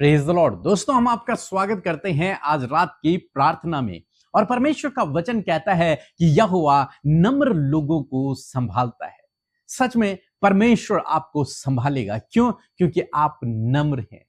Praise the Lord. दोस्तों, हम आपका स्वागत करते हैं आज रात की प्रार्थना में। और परमेश्वर का वचन कहता है कि यहोवा नम्र लोगों को संभालता है। सच में परमेश्वर आपको संभालेगा। क्यों? क्योंकि आप नम्र हैं,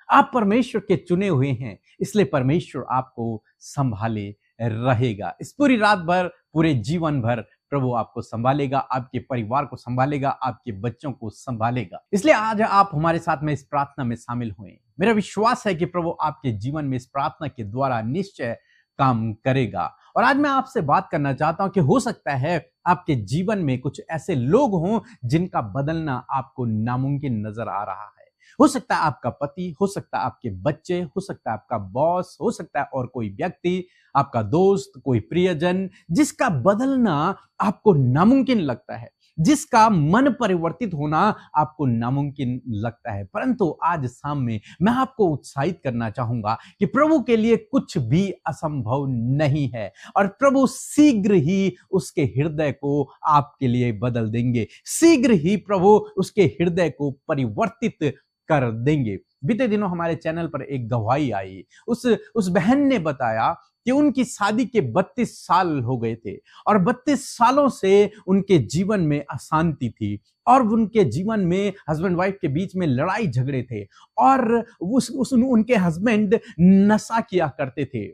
आप परमेश्वर के चुने हुए हैं, इसलिए परमेश्वर आपको संभाले रहेगा। इस पूरी रात भर, पूरे जीवन भर प्रभु आपको संभालेगा, आपके परिवार को संभालेगा, आपके बच्चों को संभालेगा। इसलिए आज आप हमारे साथ में इस प्रार्थना में शामिल हुए। मेरा विश्वास है कि प्रभु आपके जीवन में इस प्रार्थना के द्वारा निश्चय काम करेगा। और आज मैं आपसे बात करना चाहता हूं कि हो सकता है आपके जीवन में कुछ ऐसे लोग हों जिनका बदलना आपको नामुमकिन नजर आ रहा है। हो सकता है आपका पति, हो सकता है आपके बच्चे, हो सकता है आपका बॉस, हो सकता है और कोई व्यक्ति, आपका दोस्त, कोई प्रियजन, जिसका बदलना आपको नामुमकिन लगता है, जिसका मन परिवर्तित होना आपको नामुमकिन लगता है। परंतु आज शाम में मैं आपको उत्साहित करना चाहूंगा कि प्रभु के लिए कुछ भी असंभव नहीं है और प्रभु शीघ्र ही उसके हृदय को आपके लिए बदल देंगे। शीघ्र ही प्रभु उसके हृदय को परिवर्तित कर देंगे। बीते दिनों हमारे चैनल पर एक गवाही आई। उस बहन ने बताया कि उनकी शादी के 32 साल हो गए थे और 32 सालों से उनके जीवन में अशांति थी और उनके जीवन में हस्बैंड वाइफ के बीच में लड़ाई झगड़े थे और उनके हस्बैंड नशा किया करते थे,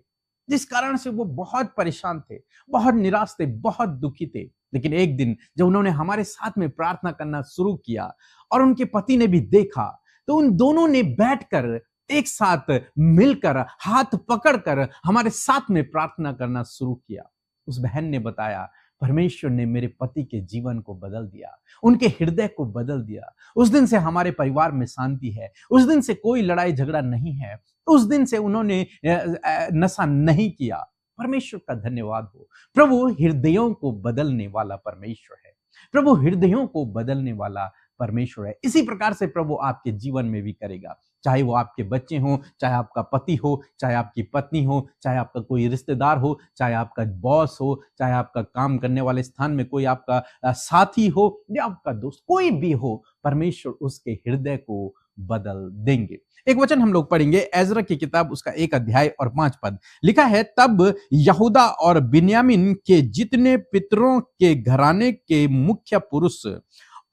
जिस कारण से वो बहुत परेशान थे, बहुत निराश थे, बहुत दुखी थे। लेकिन एक दिन जब उन्होंने हमारे साथ में प्रार्थना करना शुरू किया और उनके पति ने भी देखा, तो उन दोनों ने बैठकर एक साथ मिलकर हाथ पकड़कर हमारे साथ में प्रार्थना करना शुरू किया। उस बहन ने बताया, परमेश्वर ने मेरे पति के जीवन को बदल दिया, उनके हृदय को बदल दिया। उस दिन से हमारे परिवार में शांति है, उस दिन से कोई लड़ाई झगड़ा नहीं है, उस दिन से उन्होंने नशा नहीं किया। परमेश्वर का धन्यवाद हो। प्रभु हृदयों को बदलने वाला परमेश्वर है, प्रभु हृदयों को बदलने वाला परमेश्वर है। इसी प्रकार से प्रभु आपके जीवन में भी करेगा, चाहे वो आपके बच्चे हो, चाहे आपका पति हो, चाहे आपकी पत्नी हो, चाहे आपका कोई रिश्तेदार हो, चाहे आपका बॉस हो, चाहे आपका काम करने वाले स्थान में कोई आपका साथी हो या आपका दोस्त, कोई भी हो, परमेश्वर उसके हृदय को बदल देंगे। एक वचन हम लोग पढ़ेंगे, एजरा की किताब, उसका 1 अध्याय और 5 पद। लिखा है, तब यहूदा और बिन्यामीन के जितने पितरों के घराने के मुख्य पुरुष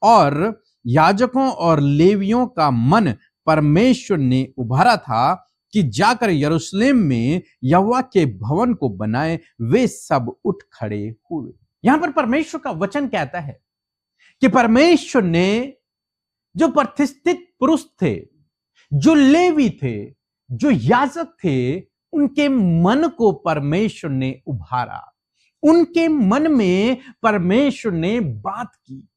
और याजकों और लेवियों का मन परमेश्वर ने उभारा था कि जाकर यरूशलेम में यहोवा के भवन को बनाए। वे सब उठ खड़े हुए। यहां पर परमेश्वर का वचन कहता है कि परमेश्वर ने जो प्रतिष्ठित पुरुष थे, जो लेवी थे, जो याजक थे, उनके मन को परमेश्वर ने उभारा। उनके मन में परमेश्वर ने बात की,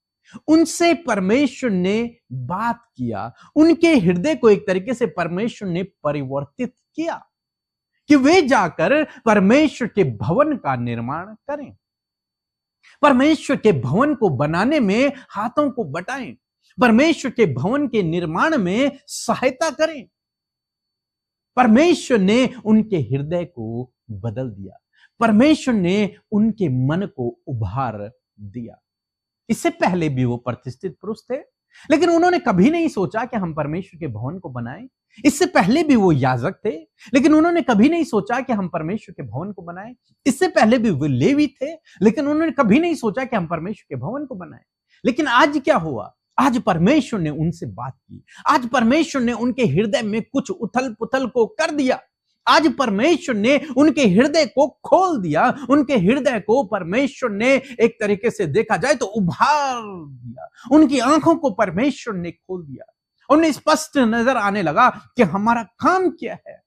उनसे परमेश्वर ने बात किया, उनके हृदय को एक तरीके से परमेश्वर ने परिवर्तित किया कि वे जाकर परमेश्वर के भवन का निर्माण करें, परमेश्वर के भवन को बनाने में हाथों को बटाएं, परमेश्वर के भवन के निर्माण में सहायता करें। परमेश्वर ने उनके हृदय को बदल दिया, परमेश्वर ने उनके मन को उभार दिया। इससे पहले भी वो प्रतिष्ठित पुरुष थे, लेकिन उन्होंने कभी नहीं सोचा कि हम परमेश्वर के भवन को बनाएं। इससे पहले भी वो याजक थे, लेकिन उन्होंने कभी नहीं सोचा कि हम परमेश्वर के भवन को बनाएं। इससे पहले भी वो लेवी थे, लेकिन उन्होंने कभी नहीं सोचा कि हम परमेश्वर के भवन को बनाएं। लेकिन आज क्या हुआ? आज परमेश्वर ने उनसे बात की, आज परमेश्वर ने उनके हृदय में कुछ उथल पुथल को कर दिया। आज परमेश्वर ने उनके हृदय को खोल दिया, उनके हृदय को परमेश्वर ने एक तरीके से देखा जाए तो उभार दिया, उनकी आंखों को परमेश्वर ने खोल दिया। उन्हें स्पष्ट नजर आने लगा कि हमारा काम क्या है,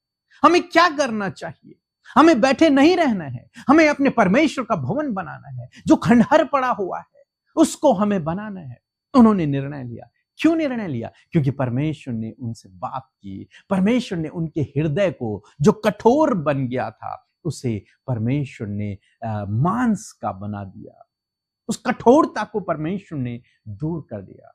हमें क्या करना चाहिए। हमें बैठे नहीं रहना है, हमें अपने परमेश्वर का भवन बनाना है, जो खंडहर पड़ा हुआ है उसको हमें बनाना है। उन्होंने निर्णय लिया। क्यों निर्णय लिया? क्योंकि परमेश्वर ने उनसे बात की, परमेश्वर ने उनके हृदय को जो कठोर बन गया था उसे परमेश्वर ने मांस का बना दिया, उस कठोरता को परमेश्वर ने दूर कर दिया।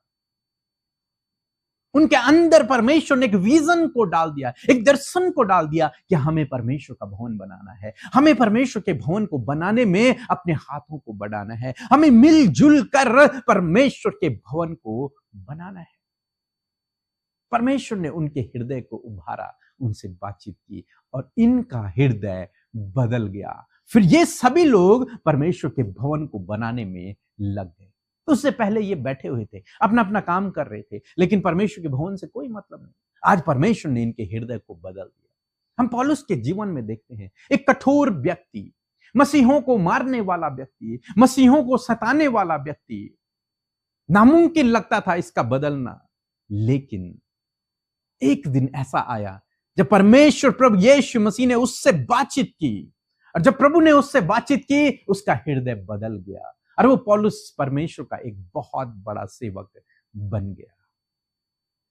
उनके अंदर परमेश्वर ने एक विजन को डाल दिया, एक दर्शन को डाल दिया कि हमें परमेश्वर का भवन बनाना है, हमें परमेश्वर के भवन को बनाने में अपने हाथों को बढ़ाना है, हमें मिलजुल कर परमेश्वर के भवन को बनाना है। परमेश्वर ने उनके हृदय को उभारा, उनसे बातचीत की और इनका हृदय बदल गया। फिर ये सभी लोग परमेश्वर के भवन को बनाने में लग गए। उससे पहले ये बैठे हुए थे, अपना अपना काम कर रहे थे, लेकिन परमेश्वर के भवन से कोई मतलब नहीं। आज परमेश्वर ने इनके हृदय को बदल दिया। हम पौलुस के जीवन में देखते हैं, एक कठोर व्यक्ति, मसीहों को मारने वाला व्यक्ति, मसीहों को सताने वाला व्यक्ति, नामुमकिन लगता था इसका बदलना। लेकिन एक दिन ऐसा आया जब परमेश्वर प्रभु यीशु मसीह ने उससे बातचीत की, और जब प्रभु ने उससे बातचीत की, उसका हृदय बदल गया और वो पौलुस परमेश्वर का एक बहुत बड़ा सेवक बन गया।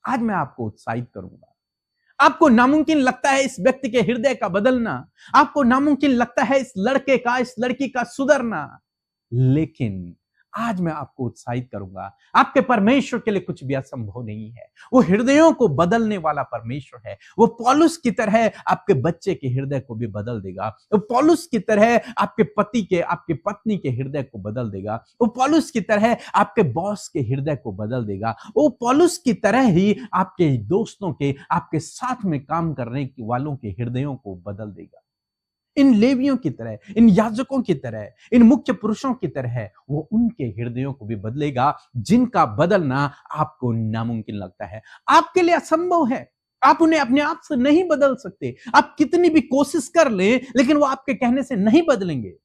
आज मैं आपको उत्साहित करूंगा। आपको नामुमकिन लगता है इस व्यक्ति के हृदय का बदलना, आपको नामुमकिन लगता है इस लड़के का, इस लड़की का सुधरना, लेकिन आज मैं आपको उत्साहित करूंगा, आपके परमेश्वर के लिए कुछ भी असंभव नहीं है। वो हृदयों को बदलने वाला परमेश्वर है। वो पौलुस की तरह आपके बच्चे के हृदय को भी बदल देगा। वो पौलुस की तरह आपके पति के, आपके पत्नी के हृदय को बदल देगा। वो पौलुस की तरह आपके बॉस के हृदय को बदल देगा। वो पौलुस की तरह ही आपके दोस्तों के, आपके साथ में काम करने वालों के हृदयों को बदल देगा। इन लेवियों की तरह, इन याजकों की तरह, इन मुख्य पुरुषों की तरह वो उनके हृदयों को भी बदलेगा, जिनका बदलना आपको नामुमकिन लगता है, आपके लिए असंभव है। आप उन्हें अपने आप से नहीं बदल सकते। आप कितनी भी कोशिश कर लें, लेकिन वो आपके कहने से नहीं बदलेंगे।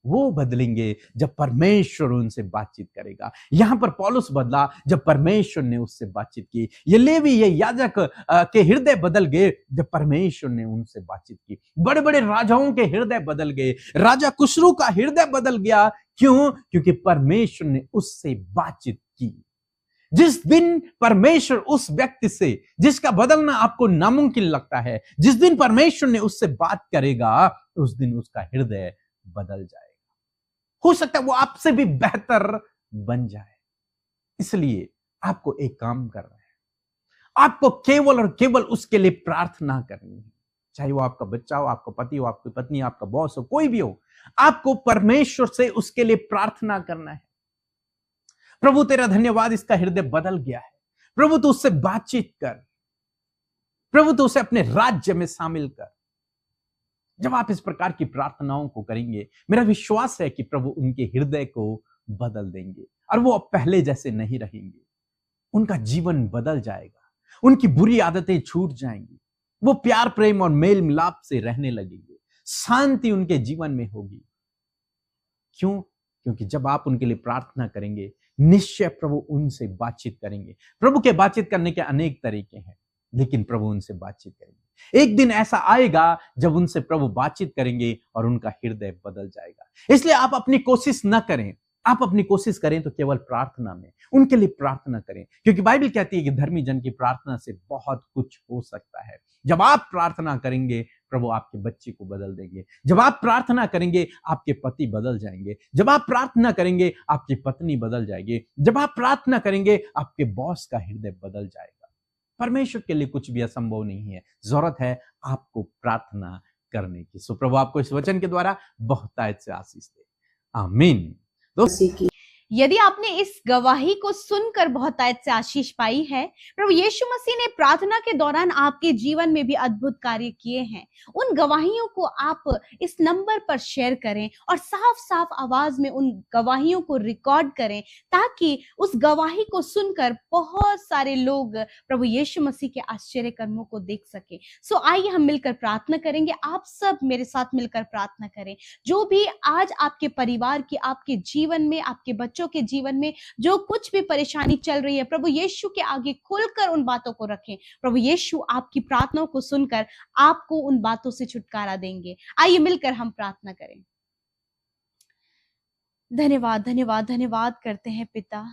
वो बदलेंगे जब परमेश्वर उनसे बातचीत करेगा। यहां पर पौलुस बदला जब परमेश्वर ने उससे बातचीत की। ये लेवी, ये याजक के हृदय बदल गए जब परमेश्वर ने उनसे बातचीत की। बड़े बड़े राजाओं के हृदय बदल गए। राजा खुसरू का हृदय बदल गया। क्यों? क्योंकि परमेश्वर ने उससे बातचीत की। जिस दिन परमेश्वर उस व्यक्ति से, जिसका बदलना आपको नामुमकिन लगता है, जिस दिन परमेश्वर ने उससे बात करेगा, उस दिन उसका हृदय बदल जाएगा। हो सकता है वो आपसे भी बेहतर बन जाए। इसलिए आपको एक काम करना है, आपको केवल और केवल उसके लिए प्रार्थना करनी है। चाहे वो आपका बच्चा हो, आपका पति हो, आपकी पत्नी, आपका बॉस हो, कोई भी हो, आपको परमेश्वर से उसके लिए प्रार्थना करना है। प्रभु तेरा धन्यवाद, इसका हृदय बदल गया है। प्रभु तू उससे बातचीत कर, प्रभु तू उसे अपने राज्य में शामिल कर। जब आप इस प्रकार की प्रार्थनाओं को करेंगे, मेरा विश्वास है कि प्रभु उनके हृदय को बदल देंगे और वो अब पहले जैसे नहीं रहेंगे। उनका जीवन बदल जाएगा, उनकी बुरी आदतें छूट जाएंगी, वो प्यार, प्रेम और मेल मिलाप से रहने लगेंगे। शांति उनके जीवन में होगी। क्यों? क्योंकि जब आप उनके लिए प्रार्थना करेंगे, निश्चय प्रभु उनसे बातचीत करेंगे। प्रभु के बातचीत करने के अनेक तरीके हैं, लेकिन प्रभु उनसे बातचीत करेंगे। एक दिन ऐसा आएगा जब उनसे प्रभु बातचीत करेंगे और उनका हृदय बदल जाएगा। इसलिए आप अपनी कोशिश न करें, आप अपनी कोशिश करें तो केवल प्रार्थना में उनके लिए प्रार्थना करें, क्योंकि बाइबल कहती है कि धर्मी जन की प्रार्थना से बहुत कुछ हो सकता है। जब आप प्रार्थना करेंगे, प्रभु आपके बच्चे को बदल देंगे। जब आप प्रार्थना करेंगे, आपके पति बदल जाएंगे। जब आप प्रार्थना करेंगे, आपकी पत्नी बदल जाएगी। जब आप प्रार्थना करेंगे, आपके बॉस का हृदय बदल जाएगा। परमेश्वर के लिए कुछ भी असंभव नहीं है। जरूरत है आपको प्रार्थना करने की। सो प्रभु आपको इस वचन के द्वारा बहुतायत से आशीष दे। आमीन। दोस्तों, यदि आपने इस गवाही को सुनकर बहुतायत से आशीष पाई है, प्रभु यीशु मसीह ने प्रार्थना के दौरान आपके जीवन में भी अद्भुत कार्य किए हैं, उन गवाहियों को आप इस नंबर पर शेयर करें और साफ साफ आवाज में उन गवाहियों को रिकॉर्ड करें, ताकि उस गवाही को सुनकर बहुत सारे लोग प्रभु यीशु मसीह के आश्चर्य कर्मों को देख सके। सो आइए हम मिलकर प्रार्थना करेंगे। आप सब मेरे साथ मिलकर प्रार्थना करें। जो भी आज आपके परिवार की, आपके जीवन में, आपके बच्चों के जीवन में जो कुछ भी परेशानी चल रही है, प्रभु यीशु के आगे खुलकर उन बातों को रखें। प्रभु यीशु आपकी प्रार्थनाओं को सुनकर आपको उन बातों से छुटकारा देंगे। आइए मिलकर हम प्रार्थना करें। धन्यवाद, धन्यवाद, धन्यवाद करते हैं पिता।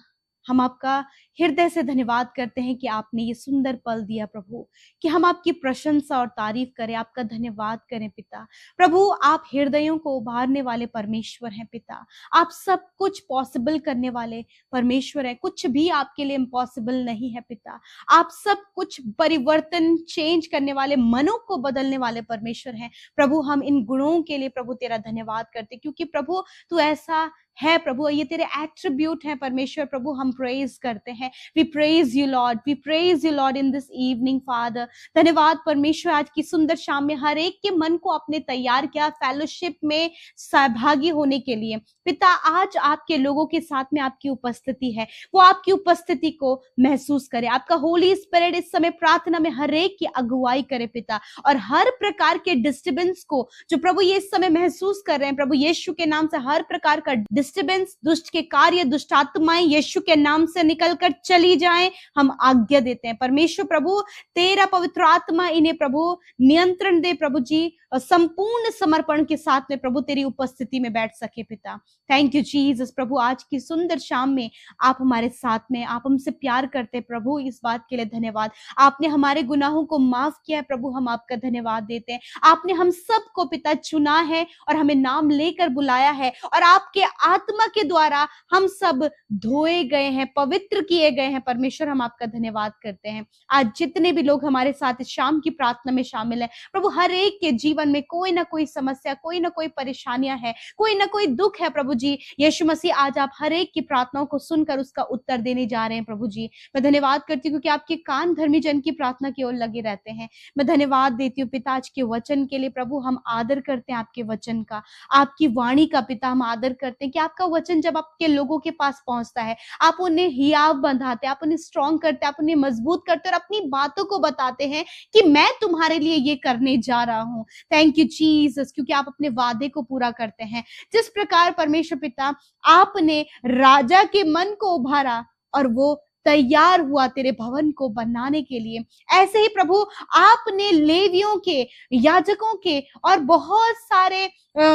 हम आपका हृदय से धन्यवाद करते हैं कि आपने ये सुंदर पल दिया प्रभु, कि हम आपकी प्रशंसा और तारीफ करें, आपका धन्यवाद करें पिता। प्रभु, आप हृदयों को उभारने वाले परमेश्वर हैं पिता। आप सब कुछ पॉसिबल करने वाले परमेश्वर हैं। कुछ भी आपके लिए इम्पॉसिबल नहीं है पिता। आप सब कुछ परिवर्तन, चेंज करने वाले, मनों को बदलने वाले परमेश्वर हैं। प्रभु, हम इन गुणों के लिए प्रभु तेरा धन्यवाद करते, क्योंकि प्रभु तू ऐसा है प्रभु, ये तेरे एट्रीब्यूट है परमेश्वर प्रभु, हम प्रेज करते हैं। We praise you Lord, we praise you Lord in this evening Father. धन्यवाद परमेश्वर, आज की सुंदर शाम में हर एक के मन को आपने तैयार किया फेलोशिप में सहभागी होने के लिए। पिता, आज आपके लोगों के साथ में आपकी उपस्थिति है, वो आपकी उपस्थिति को महसूस करे। आपका होली स्पिरिट इस समय प्रार्थना में हर एक की अगुवाई करे पिता, और हर प्रकार के डिस्टर्बेंस को जो प्रभु ये इस समय महसूस कर रहे हैं प्रभु यीशु के नाम से, हर प्रकार का डिस्टर्बेंस, दुष्ट के कार्य, दुष्ट आत्माएं यीशु के नाम से निकलकर चली जाएं, हम आज्ञा देते हैं। परमेश्वर प्रभु, तेरा पवित्र आत्मा इन्हें प्रभु नियंत्रण दे प्रभु जी, और संपूर्ण समर्पण के साथ में प्रभु तेरी उपस्थिति में बैठ सके पिता। थैंक यू जीसस प्रभु, आज की सुंदर शाम में आप हमारे साथ में, आप हमसे प्यार करते प्रभु, इस बात के लिए धन्यवाद। आपने हमारे गुनाहों को माफ किया है प्रभु, हम आपका धन्यवाद देते हैं। आपने हम सबको पिता चुना है और हमें नाम लेकर बुलाया है, और आपके आत्मा के द्वारा हम सब धोए गए हैं, पवित्र किए गए हैं। परमेश्वर, हम आपका धन्यवाद करते हैं। आज जितने भी लोग हमारे साथ इस शाम की प्रार्थना में शामिल है प्रभु, हर एक के जीवन में कोई ना कोई समस्या, कोई ना कोई परेशानियां है, कोई ना कोई दुख है प्रभु जी। यीशु मसीह, आज आप हर एक की प्रार्थनाओं को सुनकर उसका उत्तर देने जा रहे हैं प्रभु जी। मैं धन्यवाद करती हूँ क्योंकि आपके कान धर्मी जन की प्रार्थना की ओर लगे रहते हैं। मैं धन्यवाद देती हूँ पिता आज के वचन के लिए प्रभु, हम आदर करते हैं आपके वचन का, आपकी वाणी का पिता हम आदर करते हैं कि आपका वचन जब आपके लोगों के पास पहुंचता है, आप उन्हें हियाव बंधाते, आप उन्हें स्ट्रॉन्ग करते, आप उन्हें मजबूत करते और अपनी बातों को बताते हैं कि मैं तुम्हारे लिए ये करने जा रहा हूँ। थैंक यू जीसस, क्योंकि आप अपने वादे को पूरा करते हैं। जिस प्रकार परमेश्वर पिता आपने राजा के मन को उभारा और वो तैयार हुआ तेरे भवन को बनाने के लिए, ऐसे ही प्रभु आपने लेवियों के, याजकों के और बहुत सारे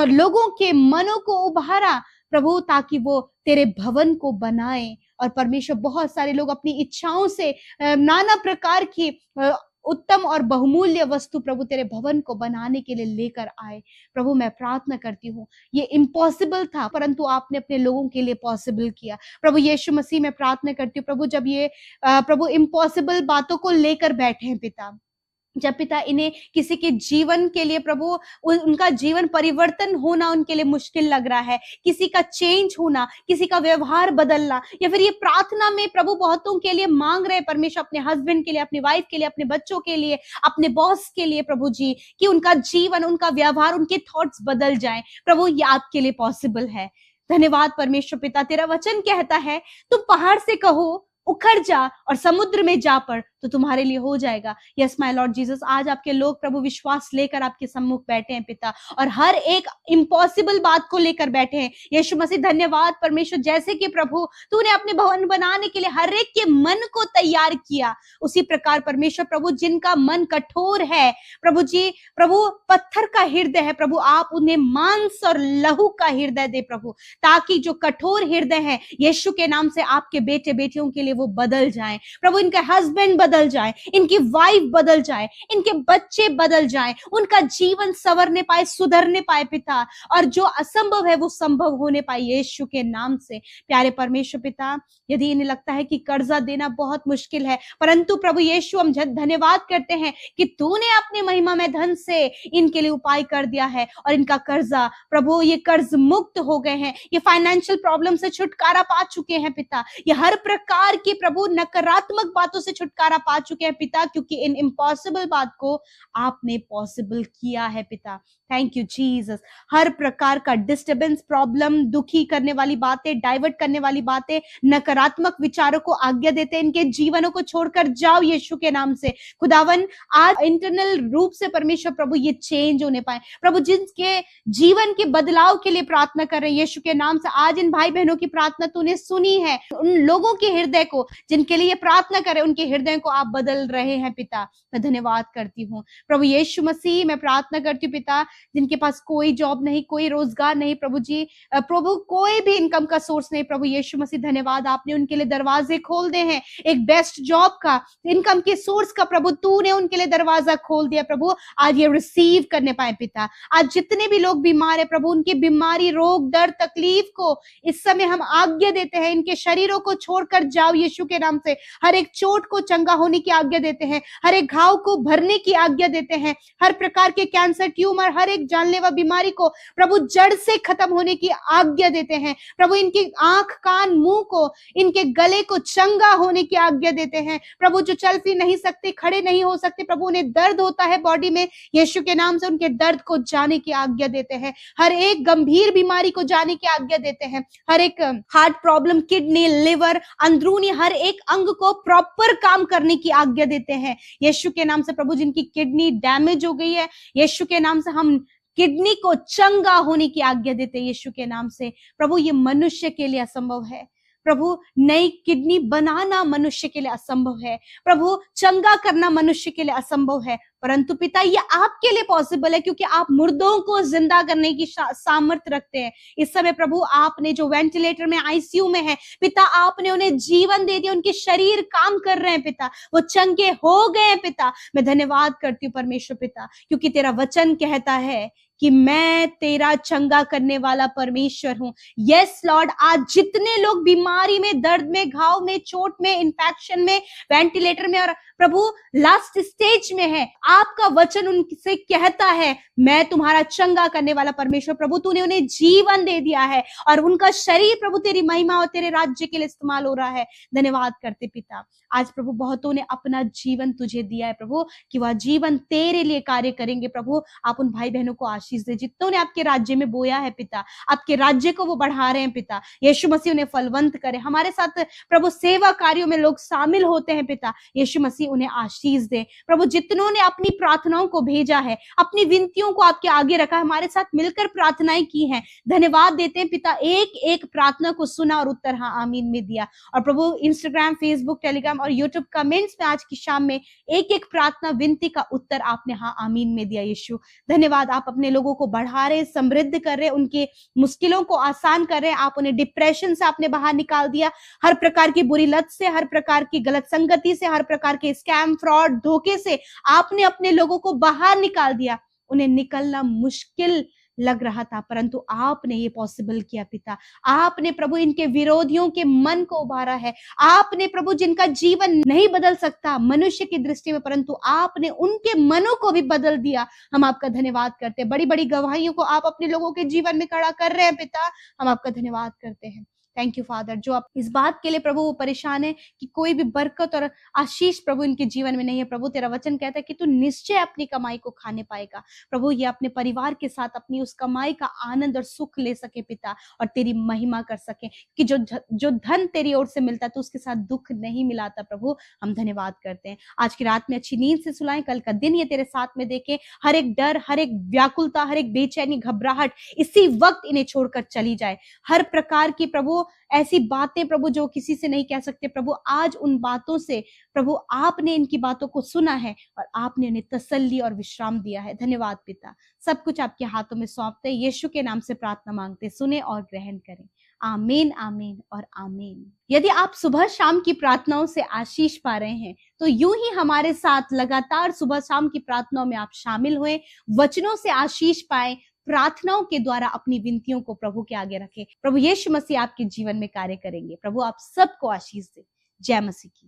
लोगों के मनों को उभारा प्रभु, ताकि वो तेरे भवन को बनाए। और परमेश्वर, बहुत सारे लोग अपनी इच्छाओं से नाना प्रकार की उत्तम और बहुमूल्य वस्तु प्रभु तेरे भवन को बनाने के लिए लेकर आए। प्रभु, मैं प्रार्थना करती हूँ, ये इम्पॉसिबल था परंतु आपने अपने लोगों के लिए पॉसिबल किया। प्रभु यीशु मसीह, मैं प्रार्थना करती हूँ प्रभु, जब ये प्रभु इम्पॉसिबल बातों को लेकर बैठे हैं पिता, जब पिता इन्हें किसी के जीवन के लिए प्रभु उनका जीवन परिवर्तन होना उनके लिए मुश्किल लग रहा है, किसी का चेंज होना, किसी का व्यवहार बदलना, या फिर ये प्रार्थना में प्रभु बहुतों के लिए मांग रहे परमेश्वर, अपने हस्बैंड के लिए, अपनी वाइफ के लिए, अपने बच्चों के लिए, अपने बॉस के लिए प्रभु जी, कि उनका जीवन, उनका व्यवहार, उनके थॉट्स बदल जाएं। प्रभु, ये आपके लिए पॉसिबल है। धन्यवाद परमेश्वर पिता, तेरा वचन कहता है तुम पहाड़ से कहो उखड़ जा और समुद्र में जा पड़ तो तुम्हारे लिए हो जाएगा। यस माय लॉर्ड जीसस, आज आपके लोग प्रभु विश्वास लेकर आपके सम्मुख बैठे हैं पिता, और हर एक इम्पॉसिबल बात को लेकर बैठे हैं। यीशु मसीह, धन्यवाद परमेश्वर, जैसे कि प्रभु तूने अपने भवन बनाने के लिए हर एक के मन को तैयार किया, उसी प्रकार परमेश्वर प्रभु जिनका मन कठोर है प्रभु जी, प्रभु पत्थर का हृदय है प्रभु, आप उन्हें मांस और लहू का हृदय दे प्रभु, ताकि जो कठोर हृदय है यीशु के नाम से आपके बेटे बेटियों के लिए वो बदल जाए प्रभु, इनका हस्बैंड बदल जाए, इनकी वाइफ बदल जाए, इनके बच्चे बदल जाए, उनका जीवन संवरने पाए, सुधरने पाए पिता, और जो असंभव है वो संभव होने पाए यीशु के नाम से। प्यारे परमेश्वर पिता, यदि इन्हें लगता है कि कर्जा देना बहुत मुश्किल है, परंतु प्रभु यीशु हम धन्यवाद करते हैं कि तूने अपने महिमा में धन से इनके लिए उपाय कर दिया है, और इनका कर्जा प्रभु, ये कर्ज मुक्त हो गए हैं, ये फाइनेंशियल प्रॉब्लम से छुटकारा पा चुके हैं पिता, ये हर प्रकार की प्रभु नकारात्मक बातों से छुटकारा पा चुके हैं पिता, क्योंकि इन इम्पॉसिबल बात को आपने पॉसिबल किया है पिता। Thank you Jesus. हर प्रकार का डिस्टर्बेंस, प्रॉब्लम, दुखी करने वाली बातें, डाइवर्ट करने वाली बातें, नकारात्मक विचारों को आज्ञा देते हैं, इनके जीवनों को छोड़कर जाओ यीशु के नाम से। खुदावन, आज इंटरनल रूप से परमेश्वर प्रभु ये चेंज होने पाए प्रभु, जिनके जीवन के बदलाव के लिए प्रार्थना कर रहे हैं यीशु के नाम से। आज इन भाई बहनों की प्रार्थना तूने सुनी है, उन लोगों के हृदय को जिनके लिए प्रार्थना करे, उनके हृदय को आप बदल रहे हैं पिता। मैं धन्यवाद करती हूँ प्रभु यीशु मसीह। मैं प्रार्थना करती हूँ पिता, जिनके पास कोई जॉब नहीं, कोई रोजगार नहीं प्रभु जी, प्रभु कोई भी इनकम का सोर्स नहीं प्रभु यीशु मसीह, धन्यवाद आपने उनके लिए दरवाजे खोल दे हैं, एक बेस्ट जॉब का, इनकम के सोर्स का प्रभु तूने उनके लिए दरवाजा खोल दिया प्रभु। आज ये रिसीव करने पाए पिता। आज जितने भी लोग बीमार है प्रभु, उनकी बीमारी, रोग, दर्द, तकलीफ को इस समय हम आज्ञा देते हैं, इनके शरीरों को छोड़कर जाओ यीशु के नाम से। हर एक चोट को चंगा होने की आज्ञा देते हैं, हर एक घाव को भरने की आज्ञा देते हैं, हर प्रकार के कैंसर, ट्यूमर, हर एक जानलेवा बीमारी को प्रभु जड़ से खत्म होने की आज्ञा देते हैं। प्रभु इनकी आंख, कान, मुंह को, इनके गले को चंगा होने की आज्ञा देते हैं। प्रभु जो चल फिर नहीं सकते, खड़े नहीं हो सकते, प्रभु उन्हें दर्द होता है बॉडी में, यीशु के नाम से उनके दर्द को जाने की आज्ञा देते हैं। हर एक गंभीर बीमारी को जाने की आज्ञा देते हैं। हर एक हार्ट प्रॉब्लम, किडनी, लिवर, अंदरूनी हर एक अंग को प्रॉपर काम करने की आज्ञा देते हैं यीशु के नाम से। प्रभु जिनकी किडनी डैमेज हो गई है, यीशु के नाम से हम किडनी को चंगा होने की आज्ञा देते हैं यीशु के नाम से। प्रभु ये मनुष्य के लिए असंभव है। प्रभु नई किडनी बनाना मनुष्य के लिए असंभव है। प्रभु चंगा करना मनुष्य के लिए असंभव है, परंतु पिता ये आपके लिए पॉसिबल है, क्योंकि आप मुर्दों को जिंदा करने की सामर्थ्य रखते हैं। इस समय प्रभु आपने जो वेंटिलेटर में, आईसीयू में है, पिता आपने उन्हें जीवन दे दिया, उनके शरीर काम कर रहे हैं पिता, वो चंगे हो गए हैं पिता। मैं धन्यवाद करती हूँ परमेश्वर पिता, क्योंकि तेरा वचन कहता है कि मैं तेरा चंगा करने वाला परमेश्वर हूं। यस लॉर्ड, आज जितने लोग बीमारी में, दर्द में, घाव में, चोट में, इन्फेक्शन में, वेंटिलेटर में और प्रभु लास्ट स्टेज में है, आपका वचन उनसे कहता है मैं तुम्हारा चंगा करने वाला परमेश्वर। प्रभु तूने उन्हें जीवन दे दिया है और उनका शरीर प्रभु तेरी महिमा और तेरे राज्य के लिए इस्तेमाल हो रहा है। धन्यवाद करते पिता। आज प्रभु बहुतों ने अपना जीवन तुझे दिया है प्रभु, कि वह जीवन तेरे लिए कार्य करेंगे। प्रभु आप उन भाई बहनों को आशीष दे जितनों ने आपके राज्य में बोया है पिता, आपके राज्य को वो बढ़ा रहे हैं पिता। यीशु मसीह उन्हें फलवंत करे। हमारे साथ प्रभु सेवा कार्यों में लोग शामिल होते हैं पिता, यीशु मसीह उन्हें आशीष दे। प्रभु जितनों ने अपनी प्रार्थनाओं को भेजा है, अपनी विनतियों को आपके आगे रखा, हमारे साथ मिलकर प्रार्थनाएं की हैं, धन्यवाद देते हैं पिता। एक एक प्रार्थना को सुना और उत्तर हाँ आमीन में दिया। और प्रभु इंस्टाग्राम, फेसबुक, टेलीग्राम और यूट्यूब कमेंट्स में आज की शाम में एक एक प्रार्थना, विनती का उत्तर आपने हाँ आमीन में दिया। यीशु धन्यवाद, आप अपने लोगों को बढ़ा रहे, समृद्ध कर रहे, उनके मुश्किलों को आसान कर रहे। आप उन्हें डिप्रेशन से आपने बाहर निकाल दिया, हर प्रकार की बुरी लत से, हर प्रकार की गलत संगति से, हर प्रकार के स्कैम, फ्रॉड, धोखे से आपने अपने लोगों को बाहर निकाल दिया। उन्हें निकलना मुश्किल लग रहा था, परंतु आपने ये पॉसिबल किया पिता। आपने प्रभु इनके विरोधियों के मन को उभारा है। आपने प्रभु जिनका जीवन नहीं बदल सकता मनुष्य की दृष्टि में, परंतु आपने उनके मनों को भी बदल दिया। हम आपका धन्यवाद करते हैं। बड़ी बड़ी गवाहियों को आप अपने लोगों के जीवन में खड़ा कर रहे हैं पिता, हम आपका धन्यवाद करते हैं। Thank you father. जो आप इस बात के लिए प्रभु वो परेशान है कि कोई भी बरकत और आशीष प्रभु इनके जीवन में नहीं है, प्रभु तेरा वचन कहता है कि तू निश्चय अपनी कमाई को खाने पाएगा। प्रभु ये अपने परिवार के साथ अपनी उस कमाई का आनंद और सुख ले सके पिता, और तेरी महिमा कर सके, कि जो धन तेरी ओर से मिलता है तो उसके साथ दुख नहीं मिलाता। प्रभु हम धन्यवाद करते हैं। आज की रात में अच्छी नींद से सुलाएं, कल का दिन ये तेरे साथ में देखे। हर एक डर, हर एक व्याकुलता, हर एक बेचैनी, घबराहट इसी वक्त इन्हें छोड़कर चली जाए। हर प्रकार की प्रभु ऐसी बातें प्रभु जो किसी से नहीं कह सकते, प्रभु आज उन बातों से प्रभु आपने इनकी बातों को सुना है और आपने इन्हें तसल्ली और विश्राम दिया है। धन्यवाद पिता। सब कुछ आपके हाथों में सौंपते, यीशु के नाम से प्रार्थना मांगते, सुने और ग्रहण करें। आमीन, आमीन और आमीन। यदि आप सुबह शाम की प्रार्थनाओं से आशीष पा रहे हैं तो यूं ही हमारे साथ लगातार सुबह शाम की प्रार्थनाओं में आप शामिल हुए, वचनों से आशीष पाए, प्रार्थनाओं के द्वारा अपनी विनतियों को प्रभु के आगे रखें। प्रभु यीशु मसीह आपके जीवन में कार्य करेंगे। प्रभु आप सबको आशीष दे। जय मसीह की।